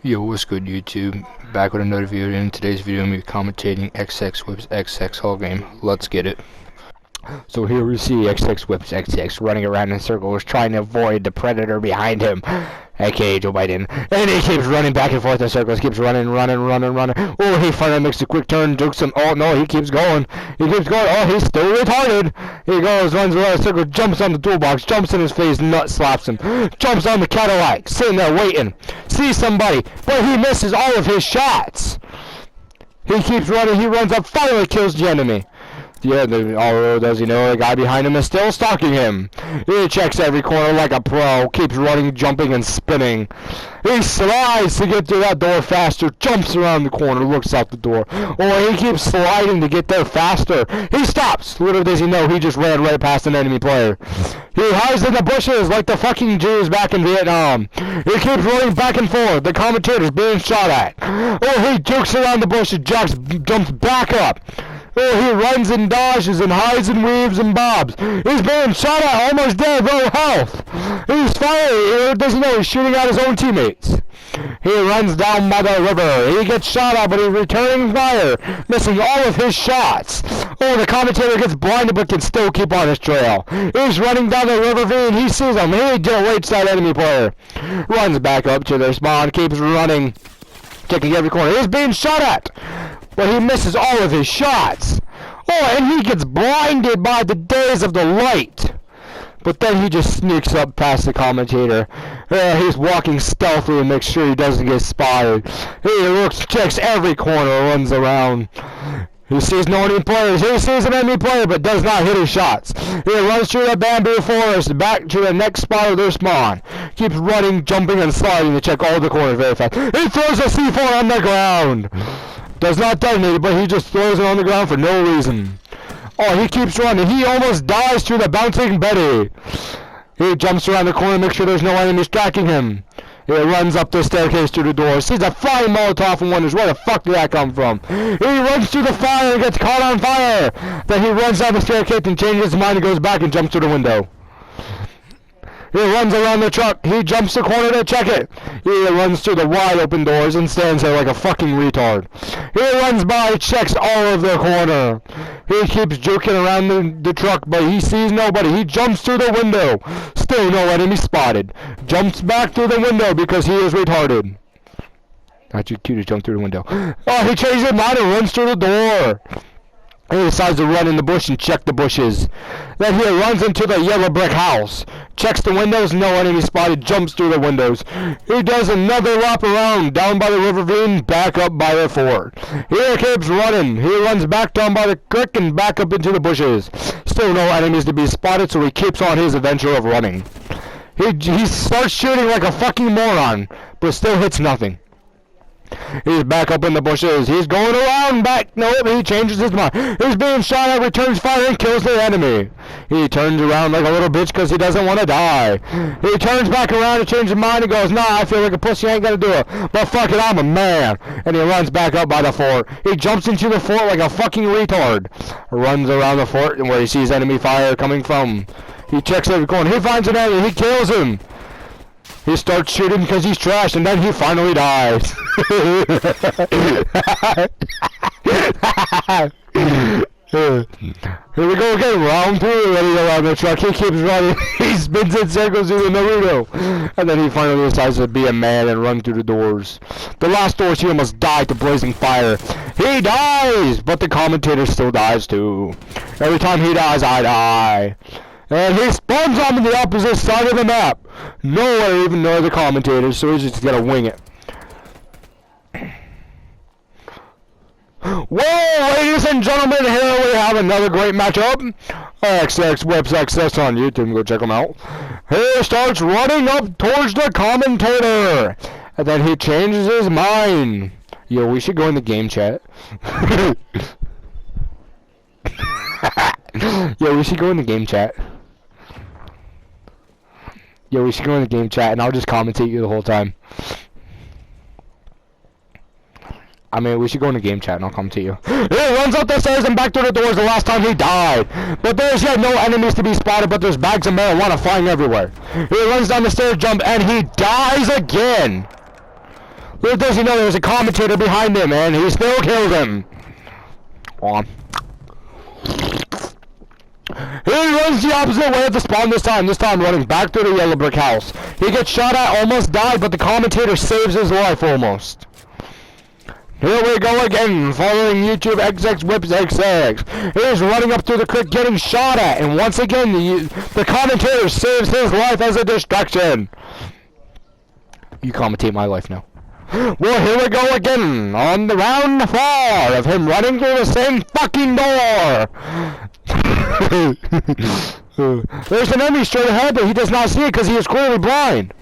Yo, what's good YouTube? Back with another video. In today's video, I'm going to be commentating xxwhipsxx Hall game. Let's get it. So here we see xxwhipsxx running around in circles trying to avoid the predator behind him, aka Joe Biden. And he keeps running back and forth in circles, keeps running. Oh, he finally makes a quick turn, jukes him. Oh no, he keeps going. Oh, he's still retarded. He goes, runs around in circles, jumps on the toolbox, jumps in his face, nut slaps him. Jumps on the Cadillac, sitting there waiting. Sees somebody, but he misses all of his shots. He keeps running, he runs up, finally kills the enemy. Yeah, although does he know the guy behind him is still stalking him? He checks every corner like a pro, keeps running, jumping, and spinning. He slides to get through that door faster, jumps around the corner, looks out the door. Or he keeps sliding to get there faster. He stops. Little does he know he just ran right past an enemy player. He hides in the bushes like the fucking Jews back in Vietnam. He keeps running back and forth. The commentator's being shot at. Or he jukes around the bushes, jumps back up. Oh, he runs and dodges and hides and weaves and bobs. He's being shot at, almost dead, low health. He's firing. Doesn't know he's shooting at his own teammates. He runs down by the river. He gets shot at, but he's returning fire, missing all of his shots. Oh, the commentator gets blinded, but can still keep on his trail. He's running down the river vein. He sees him. He awaits that enemy player. Runs back up to their spawn. Keeps running, checking every corner. He's being shot at, but he misses all of his shots. Oh, and he gets blinded by the days of the light. But then he just sneaks up past the commentator. He's walking stealthily to make sure he doesn't get spotted. He looks, checks every corner, runs around. He sees no enemy players. He sees an enemy player, but does not hit his shots. He runs through the bamboo forest, back to the next spot of their spawn. Keeps running, jumping, and sliding to check all the corners very fast. He throws a C4 on the ground. Does not detonate it, but he just throws it on the ground for no reason. Oh, he keeps running. He almost dies through the bouncing Betty. He jumps around the corner to make sure there's no enemies tracking him. He runs up the staircase to the door, sees a flying Molotov and wonders where the fuck did that come from. He runs through the fire and gets caught on fire. Then he runs down the staircase and changes his mind and goes back and jumps through the window. He runs around the truck. He jumps the corner to check it. He runs through the wide open doors and stands there like a fucking retard. He runs by, checks all of the corner. He keeps juking around the truck, but he sees nobody. He jumps through the window. Still no enemy spotted. Jumps back through the window because he is retarded. Not too cute to jump through the window. Oh, he changes his mind and runs through the door. He decides to run in the bush and check the bushes. Then he runs into the yellow brick house. Checks the windows, no enemy spotted, jumps through the windows. He does another lap around, down by the river ravine, back up by the fort. He keeps running. He runs back down by the creek and back up into the bushes. Still no enemies to be spotted, so he keeps on his adventure of running. He starts shooting like a fucking moron, but still hits nothing. He's back up in the bushes. He's going around back. Nope, he changes his mind. He's being shot at, returns fire, and kills the enemy. He turns around like a little bitch because he doesn't want to die. He turns back around and changes his mind and goes, nah, I feel like a pussy, I ain't gonna do it. But fuck it, I'm a man. And he runs back up by the fort. He jumps into the fort like a fucking retard. Runs around the fort and where he sees enemy fire coming from. He checks every corner. He finds an enemy. He kills him. He starts shooting because he's trash, and then he finally dies. Here we go again, round 2, running around the truck. He keeps running. He spins in circles through the Naruto. And then he finally decides to be a man and run through the doors. The last doors, he almost died to blazing fire. He dies, but the commentator still dies too. Every time he dies, I die. And he spawns on the opposite side of the map. Nowhere even near the commentators, so he's just gonna wing it. Whoa, ladies and gentlemen, here we have another great matchup. xxwhipsxx on YouTube, go check him out. He starts running up towards the commentator. And then he changes his mind. Yo, we should go in the game chat. Yo, we should go in the game chat. Yo, we should go in the game chat, and I'll just commentate you the whole time. I mean, we should go in the game chat, and I'll commentate you. He runs up the stairs and back through the doors the last time he died. But there's yet no enemies to be spotted, but there's bags of marijuana flying everywhere. He runs down the stairs, jump, and he dies again. Little does he know there's a commentator behind him, and he still kills him. On. He runs the opposite way of the spawn this time running back to the yellow brick house. He gets shot at, almost died, but the commentator saves his life almost. Here we go again, following YouTube xxwhipsxx. He's running up through the creek getting shot at, and once again the commentator saves his life as a distraction. You commentate my life now. Well, here we go again, on the round 4 of him running through the same fucking door. There's an enemy straight ahead, but he does not see it because he is clearly blind.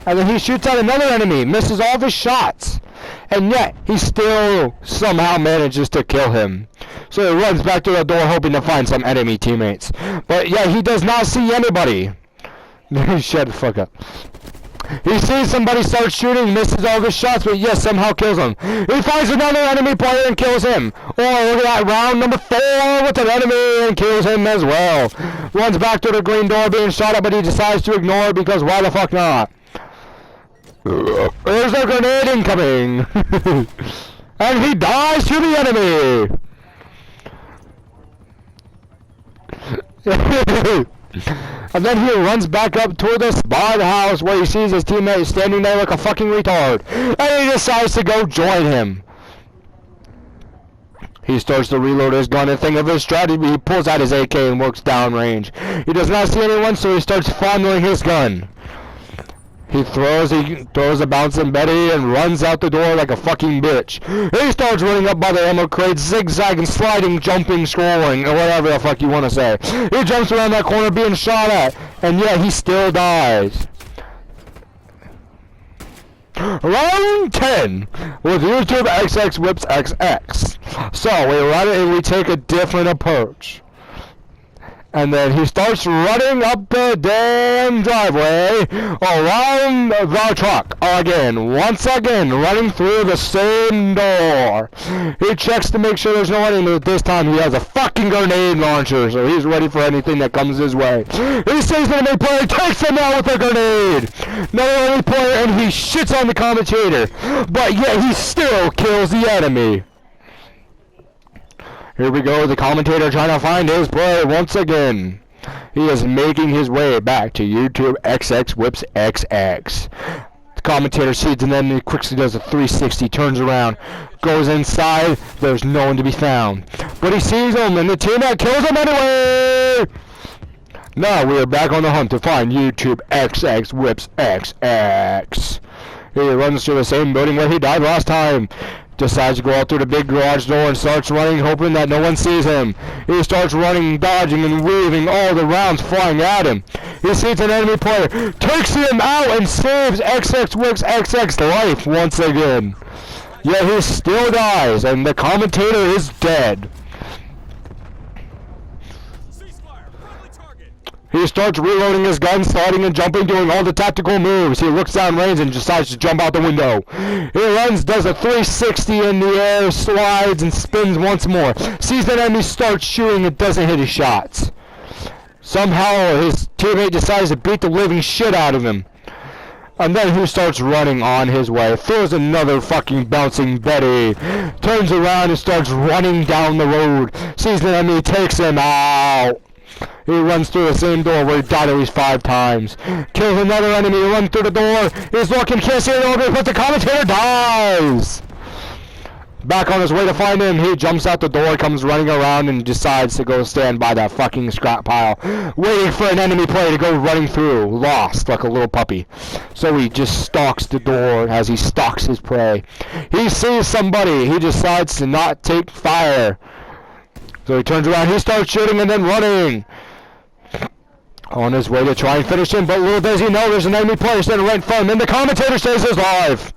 And then he shoots at another enemy, misses all of his shots. And yet, he still somehow manages to kill him. So he runs back to the door hoping to find some enemy teammates. But yeah, he does not see anybody. Shut the fuck up. He sees somebody start shooting, misses all the shots, but yes, somehow kills him. He finds another enemy player and kills him. Oh, look at that, round number 4 with an enemy and kills him as well. Runs back to the green door being shot at, but he decides to ignore it because why the fuck not? There's a grenade incoming. And he dies to the enemy. And then he runs back up toward the spawn house where he sees his teammate standing there like a fucking retard. And he decides to go join him. He starts to reload his gun and think of his strategy. He pulls out his AK and works downrange. He does not see anyone, so he starts fondling his gun. He throws a bouncing Betty and runs out the door like a fucking bitch. He starts running up by the ammo crates, zigzagging, sliding, jumping, scrolling, or whatever the fuck you want to say. He jumps around that corner being shot at, and yet he still dies. Round 10 with YouTube xxwhipsxx. So we run it and we take a different approach. And then he starts running up the damn driveway around the truck again, once again, running through the same door. He checks to make sure there's no enemy, but this time he has a fucking grenade launcher, so he's ready for anything that comes his way. He sees the enemy player, takes him out with a grenade. Another enemy player, and he shits on the commentator, but yet he still kills the enemy. Here we go, the commentator trying to find his play once again. He is making his way back to YouTube xxwhipsxx. The commentator sees and then he quickly does a 360, turns around, goes inside, there's no one to be found. But he sees him and the teammate kills him anyway! Now we are back on the hunt to find YouTube xxwhipsxx. He runs through the same building where he died last time. Decides to go out through the big garage door and starts running, hoping that no one sees him. He starts running, dodging, and weaving, all the rounds flying at him. He sees an enemy player, takes him out, and saves xxwhipsxx life once again. Yet he still dies, and the commentator is dead. He starts reloading his gun, sliding and jumping, doing all the tactical moves. He looks down range and decides to jump out the window. He runs, does a 360 in the air, slides, and spins once more. Sees the enemy, starts shooting, and doesn't hit his shots. Somehow his teammate decides to beat the living shit out of him. And then he starts running on his way. Throws another fucking bouncing Betty. Turns around and starts running down the road. Sees the enemy, takes him out. He runs through the same door where he died at least 5 times. Kills another enemy, runs through the door. He's looking, can't see anyone, but the commentator dies! Back on his way to find him, he jumps out the door, comes running around, and decides to go stand by that fucking scrap pile, waiting for an enemy player to go running through, lost like a little puppy. So he just stalks the door as he stalks his prey. He sees somebody, he decides to not take fire. So he turns around, he starts shooting and then running. On his way to try and finish him, but little does he know there's an enemy player standing right in front of him, and the commentator saves his life.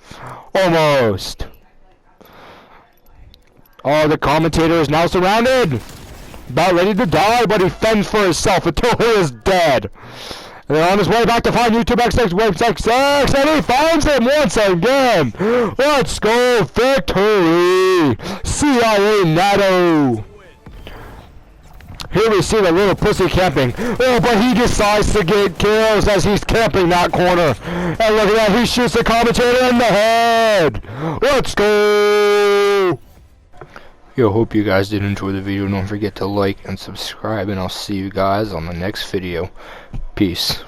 Almost. Oh, the commentator is now surrounded. About ready to die, but he fends for himself until he is dead. And then on his way back to find YouTube xxwhipsxx, and he finds him once again. Let's go, victory! CIA NATO! Here we see the little pussy camping. Oh, but he decides to get kills as he's camping that corner. And look at that, he shoots the commentator in the head. Let's go. Yo, hope you guys did enjoy the video. Don't forget to like and subscribe, and I'll see you guys on the next video. Peace.